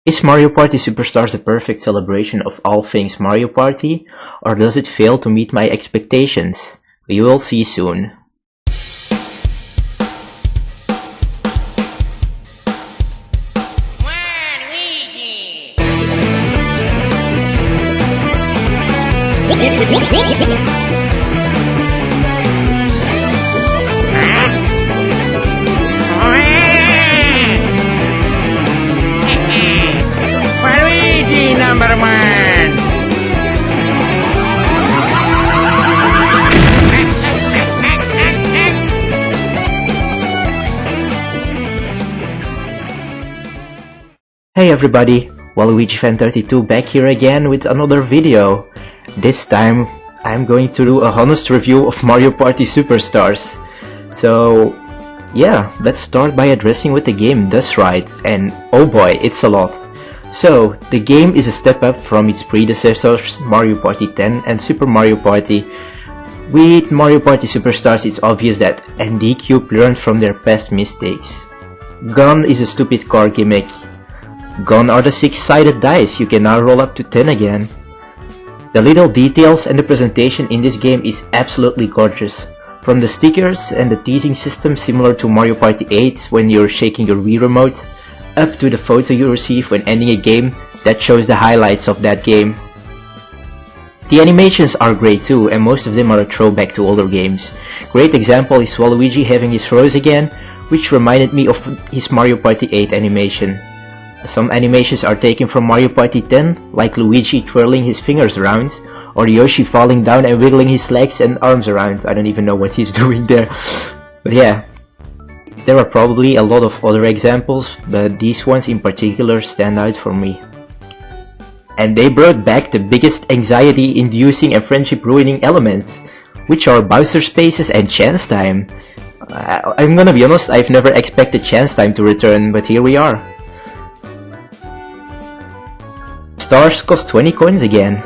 Is Mario Party Superstars a perfect celebration of all things Mario Party, or does it fail to meet my expectations? We will see soon. Luigi number one. Hey everybody, Waluigi Fan 32 back here again with another video. This time I'm going to do a honest review of Mario Party Superstars. So yeah, let's start by addressing what the game does right, and oh boy, it's a lot. So, the game is a step up from its predecessors Mario Party 10 and Super Mario Party. With Mario Party Superstars, it's obvious that ND Cube learned from their past mistakes. Gone is a stupid car gimmick. Gone are the 6-sided dice, you can now roll up to 10 again. The little details and the presentation in this game is absolutely gorgeous. From the stickers and the teasing system similar to Mario Party 8 when you're shaking your Wii remote, up to the photo you receive when ending a game that shows the highlights of that game. The animations are great too, and most of them are a throwback to older games. Great example is Waluigi having his rose again, which reminded me of his Mario Party 8 animation. Some animations are taken from Mario Party 10, like Luigi twirling his fingers around, or Yoshi falling down and wiggling his legs and arms around. I don't even know what he's doing there. But yeah. There are probably a lot of other examples, but these ones in particular stand out for me. And they brought back the biggest anxiety-inducing and friendship-ruining elements, which are Bowser Spaces and Chance Time. I'm gonna be honest, I've never expected Chance Time to return, but here we are. Stars cost 20 coins again.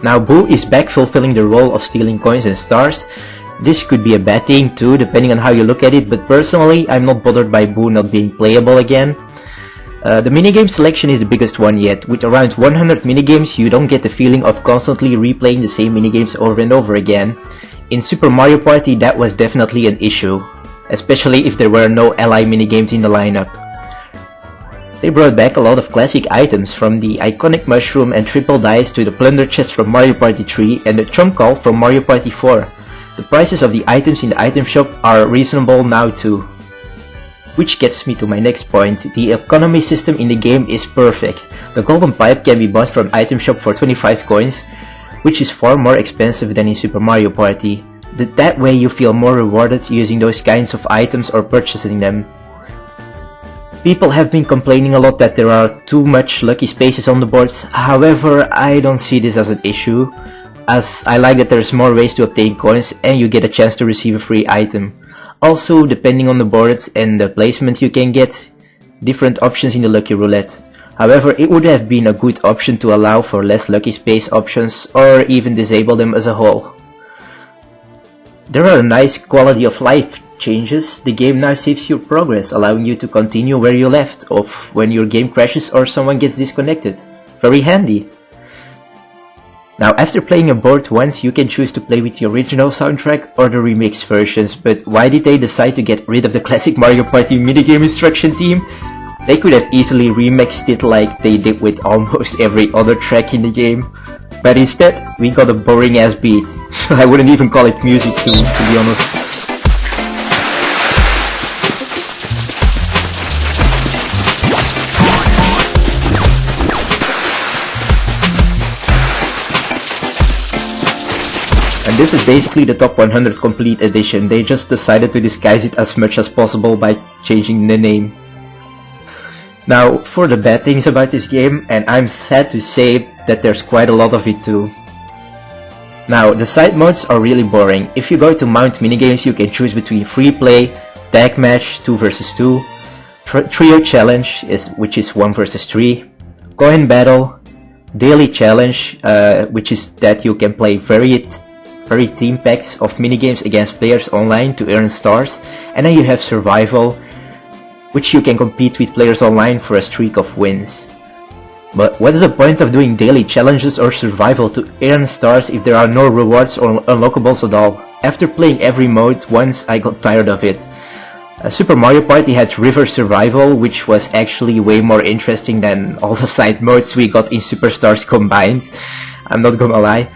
Now Boo is back fulfilling the role of stealing coins and stars. This could be a bad thing too, depending on how you look at it, but personally, I'm not bothered by Boo not being playable again. The minigame selection is the biggest one yet. With around 100 minigames, you don't get the feeling of constantly replaying the same minigames over and over again. In Super Mario Party, that was definitely an issue, especially if there were no ally minigames in the lineup. They brought back a lot of classic items, from the iconic mushroom and triple dice to the plunder chest from Mario Party 3 and the trunk call from Mario Party 4. The prices of the items in the item shop are reasonable now too. Which gets me to my next point, the economy system in the game is perfect. The golden pipe can be bought from item shop for 25 coins, which is far more expensive than in Super Mario Party. That way you feel more rewarded using those kinds of items or purchasing them. People have been complaining a lot that there are too much lucky spaces on the boards, however I don't see this as an issue, as I like that there's more ways to obtain coins and you get a chance to receive a free item. Also, depending on the boards and the placement, you can get different options in the lucky roulette. However, it would have been a good option to allow for less lucky space options or even disable them as a whole. There are nice quality of life changes. The game now saves your progress, allowing you to continue where you left off when your game crashes or someone gets disconnected. Very handy. Now, after playing a board once, you can choose to play with the original soundtrack or the remixed versions, but why did they decide to get rid of the classic Mario Party minigame instruction theme? They could have easily remixed it like they did with almost every other track in the game, but instead, we got a boring ass beat. I wouldn't even call it music theme, to be honest. And this is basically the top 100 complete edition. They just decided to disguise it as much as possible by changing the name. Now, for the bad things about this game, and I'm sad to say that there's quite a lot of it too. Now, the side modes are really boring. If you go to mount minigames, you can choose between free play, tag match, 2 vs 2, trio challenge, which is 1 vs 3, coin battle, daily challenge, which is that you can play varied team packs of minigames against players online to earn stars, and then you have survival, which you can compete with players online for a streak of wins. But what is the point of doing daily challenges or survival to earn stars if there are no rewards or unlockables at all? After playing every mode once, I got tired of it. Super Mario Party had River Survival, which was actually way more interesting than all the side modes we got in Superstars combined. I'm not gonna lie.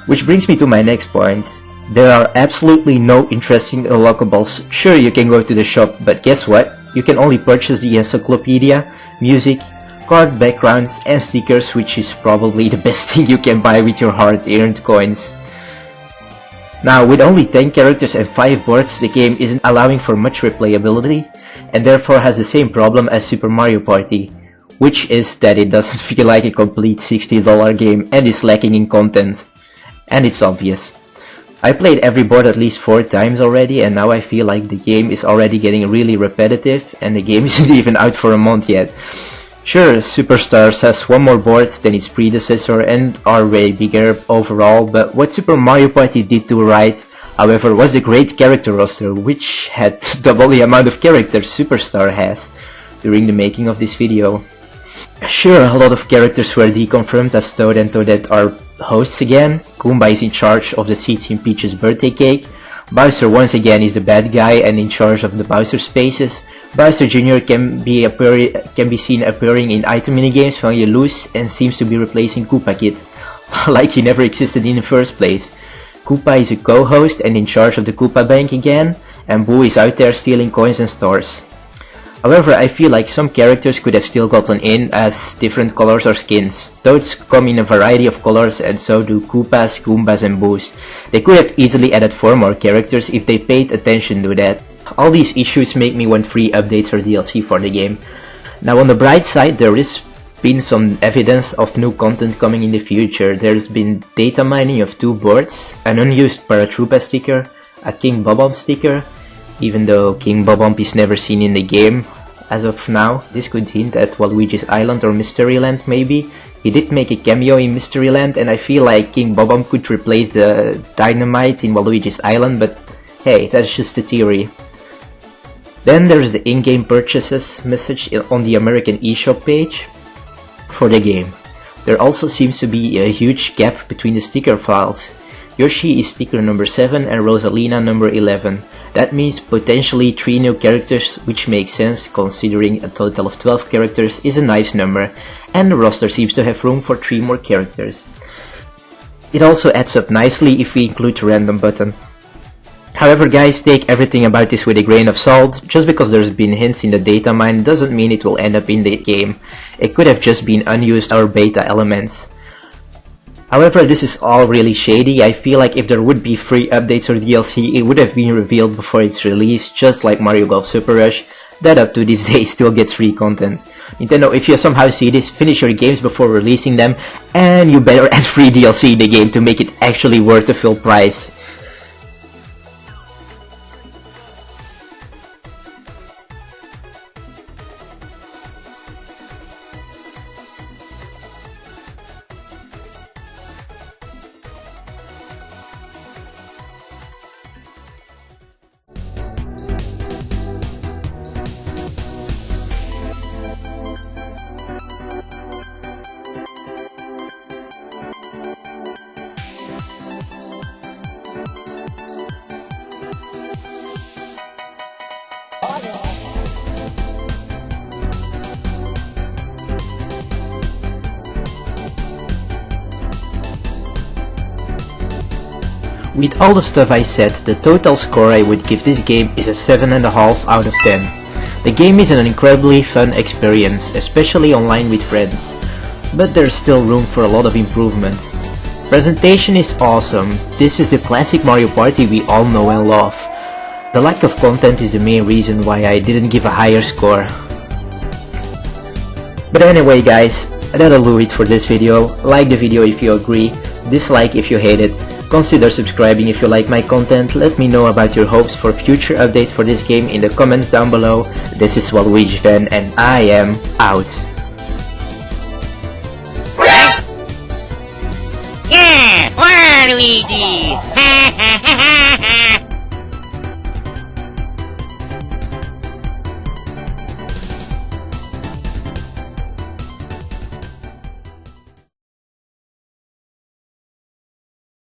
Which brings me to my next point. There are absolutely no interesting unlockables. Sure, you can go to the shop, but guess what? You can only purchase the encyclopedia, music, card backgrounds, and stickers, which is probably the best thing you can buy with your hard-earned coins. Now, with only 10 characters and 5 boards, the game isn't allowing for much replayability, and therefore has the same problem as Super Mario Party, which is that it doesn't feel like a complete $60 game and is lacking in content. And it's obvious. I played every board at least 4 times already, and now I feel like the game is already getting really repetitive, and the game isn't even out for a month yet. Sure, Superstars has one more board than its predecessor and are way bigger overall, but what Super Mario Party did do right, however, was the great character roster, which had double the amount of characters Superstar has during the making of this video. Sure, a lot of characters were deconfirmed as Toad and Toadette are hosts again, Goomba is in charge of the seats in Peach's birthday cake, Bowser once again is the bad guy and in charge of the Bowser spaces, Bowser Jr. can be seen appearing in item minigames when you lose and seems to be replacing Koopa Kid, like he never existed in the first place. Koopa is a co-host and in charge of the Koopa Bank again, and Boo is out there stealing coins and stars. However, I feel like some characters could have still gotten in as different colors or skins. Toads come in a variety of colors and so do Koopas, Goombas and Boos. They could have easily added 4 more characters if they paid attention to that. All these issues make me want free updates or DLC for the game. Now on the bright side, there has been some evidence of new content coming in the future. There's been data mining of 2 boards, an unused Paratroopa sticker, a King Bob-omb sticker, even though King Bob-omb is never seen in the game as of now. This could hint at Waluigi's Island or Mysteryland maybe. He did make a cameo in Mysteryland and I feel like King Bob-omb could replace the dynamite in Waluigi's Island, but hey, that's just a theory. Then there's the in-game purchases message on the American eShop page for the game. There also seems to be a huge gap between the sticker files. Yoshi is sticker number 7 and Rosalina number 11. That means potentially 3 new characters, which makes sense considering a total of 12 characters is a nice number, and the roster seems to have room for 3 more characters. It also adds up nicely if we include the random button. However guys, take everything about this with a grain of salt. Just because there's been hints in the data mine doesn't mean it will end up in the game. It could have just been unused or beta elements. However, this is all really shady. I feel like if there would be free updates or DLC, it would have been revealed before its release, just like Mario Golf Super Rush, that up to this day still gets free content. Nintendo, if you somehow see this, finish your games before releasing them, and you better add free DLC in the game to make it actually worth the full price. With all the stuff I said, the total score I would give this game is a 7.5 out of 10. The game is an incredibly fun experience, especially online with friends, but there's still room for a lot of improvement. Presentation is awesome. This is the classic Mario Party we all know and love. The lack of content is the main reason why I didn't give a higher score. But anyway guys, that'll do it for this video. Like the video if you agree, dislike if you hate it. Consider subscribing if you like my content. Let me know about your hopes for future updates for this game in the comments down below. This is WaluigiFan and I am out. Yeah, Waluigi!